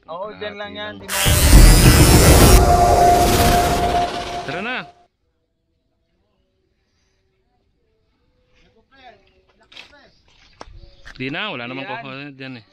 Oo, dyan lang yan. Tara na. Di na, wala namang kuha dyan eh.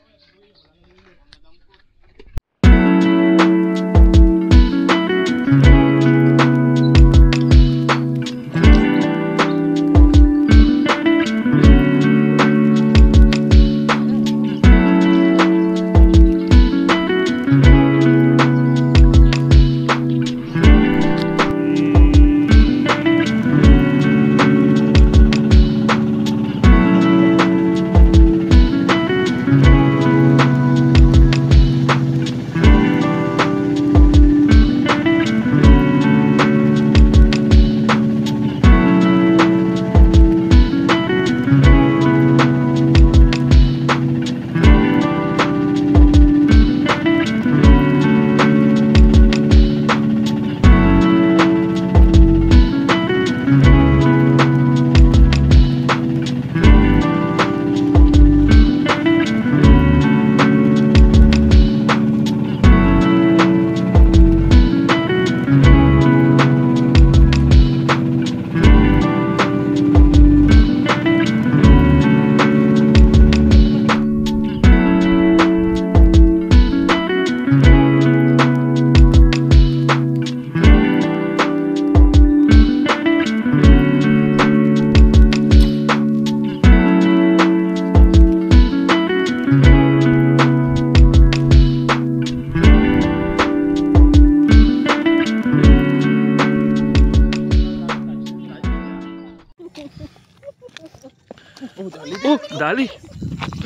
Oh, dali.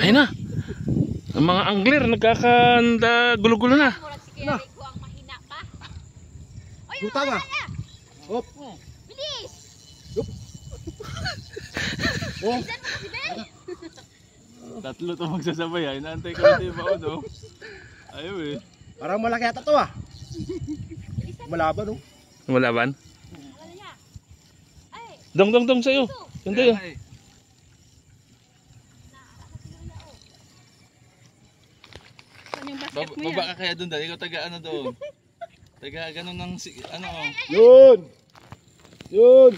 Ayun na. Ang mga angler nagkakanda gulo-gulo na. Luta ba? Hop. Bilis. Oh. Tatlo to magsasabay ha. Inaantay ko ito yung baon oh. Ayaw eh. Parang malaki ata to ah. Malaban oh. Malaban? Dong sa'yo. Hindi. Baba ka kaya doon dahil ikaw taga ano doon. Taga ganun ng ano oh. Yun. Yun.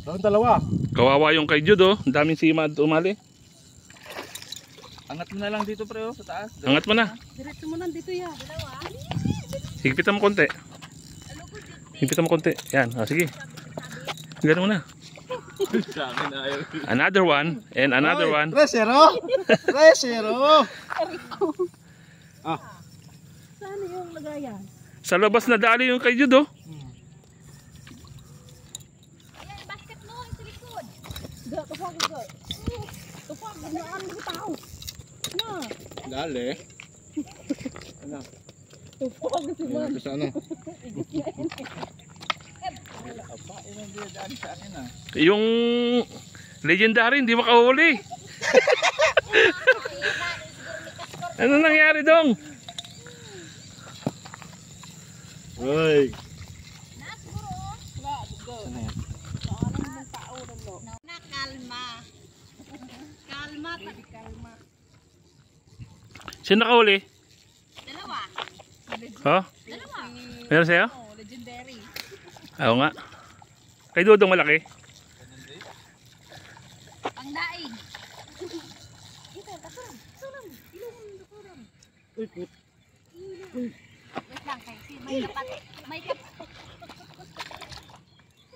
Ang dalawa. Kawawa yung kay Jude oh. Ang daming sima at umali. Angat mo na lang dito pre oh, sa taas. Angat mo na. Diretso mo nandito ya. Dalawa. Higpitan mo konti. Higpitan mo konti. Yan. Ah, sige. Ganun mo na. Sa akin ayaw. Another one. And another one. 3-0. 3-0. Ah. Saan yung lagayan? Sa labas na dali yung kay Jude oh. Ayan, basket mo sa likod. Tupag. Tupag, naan mo tao. Na. Dali. Ano? Tupag si man. Sa ano? Apa, ilang dinadaan sa akin ah. Yung legendary hindi makahuli. Ano nangyari dong? Hoy. Na kalma. Kalma. Sino nakahuli? Dalawa. Ha? Dalawa. Meron sa'yo? Oh, legendary. Oo nga. Kay Dudong malaki. Ang daing. Ito, taturang. Sulam. Ilong, taturang. Wait lang, kasi may kapatid.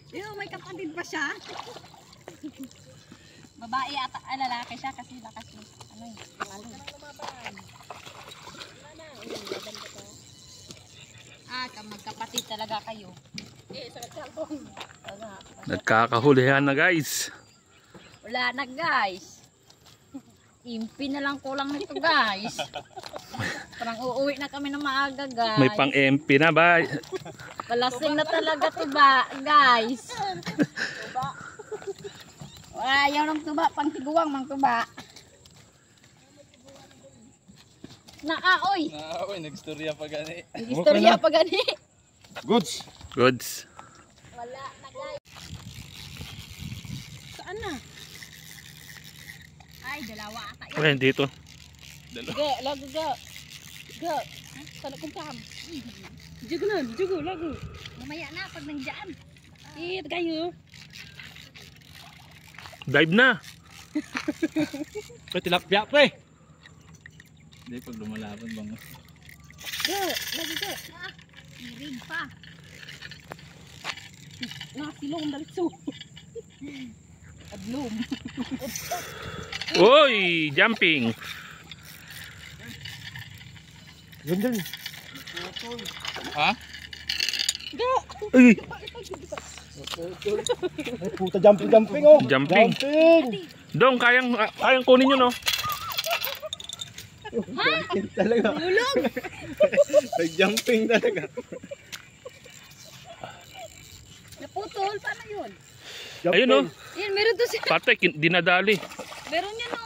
May kapatid pa siya. Babae at lalaki siya kasi lakas yung ano eh. Magkapatid talaga kayo. Nagkakahulihan na guys. Wala na guys. Impi na lang kulang nito guys. Parang uuwi na kami ng maaga guys. May pang MP na ba? Palasing na talaga tuba guys. Ayaw ng tuba, pang tiguang mang tuba. Naaoy. Naaoy, nagstorya pa gani. Istorya pa gani. Goods. Goods. Wala na guys. Ay, dalawa ata yan. Ayan, dito. Ga, lago ga. Ga. Sana kong paham. Jugo na, jugo, lago. Mamaya na pag nandiyan. Kayo. Dive na. Pre, tilapia pre. Hindi, pag lumalaban bang. Ga, lago ga. Irig pa. Nakasilong dalitso. Adlom. Uy, jumping. Yun din. Ha? Uy, Ay, puta, jumping oh. Jumping. Dong, kayang kunin yun, no? Talaga. Nag-jumping talaga. Naputol, paano yun? Ayun, no? Yan, meron to siya. Patay, dinadali. Meron yan o.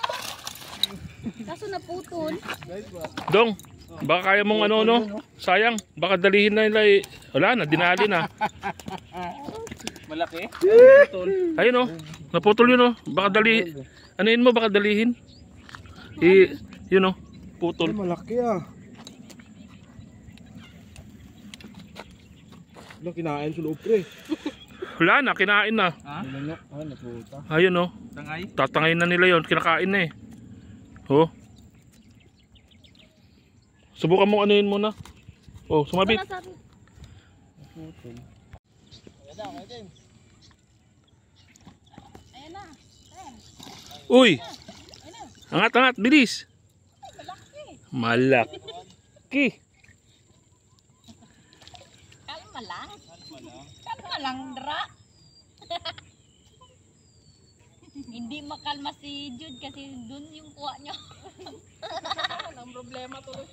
Kaso naputol. Dong, baka kaya mong ano, no? Sayang, baka dalihin na nila eh. Wala na, dinali na. Malaki? Ayun, no? Naputol yun, no? Baka dali... Anuin mo, baka dalihin. Yun, no? Putol. Malaki ah. Wala, kinain sa loob pre. Wala na, kinain na. Ha? Nanok, naputa. Ayun, no? Tangay? Tatangayin na nila yon, kinakain na eh. Oh. Subukan mong anuin muna. Oh, sumabit. Wala sabi. Ayan na. Uy! Angat, angat, bilis! Malaki! Kalma lang. Kalma lang, Dra. Hindi makalma si Jude kasi dun yung kuha nyo. Ang problema tuloy.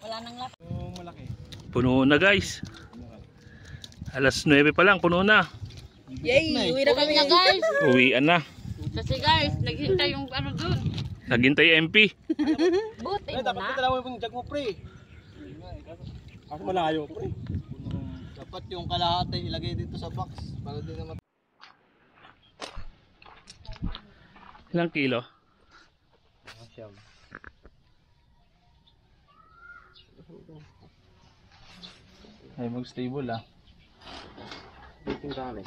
Wala nang lap. Oh, malaki. Puno na guys. Alas 9 pa lang, puno na. Yay! Uwi na kami guys. Uwian na. Kasi guys, naghintay yung ano dun. Naghintay MP. Buti Pre, mo dapat na. dalawa yung jag mo pre. Ako malayo pre. Dapat yung kalahati ilagay dito sa box para din naman. Ilang kilo? Ay, mag-stable ah. Biting kami.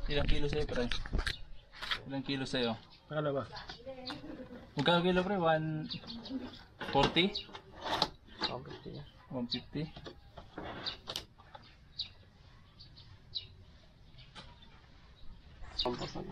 Ilang kilo sa'yo, pre? Ilang kilo sa'yo? Kala ba? Magkano kilo, pre? 140? 150? Pampasan.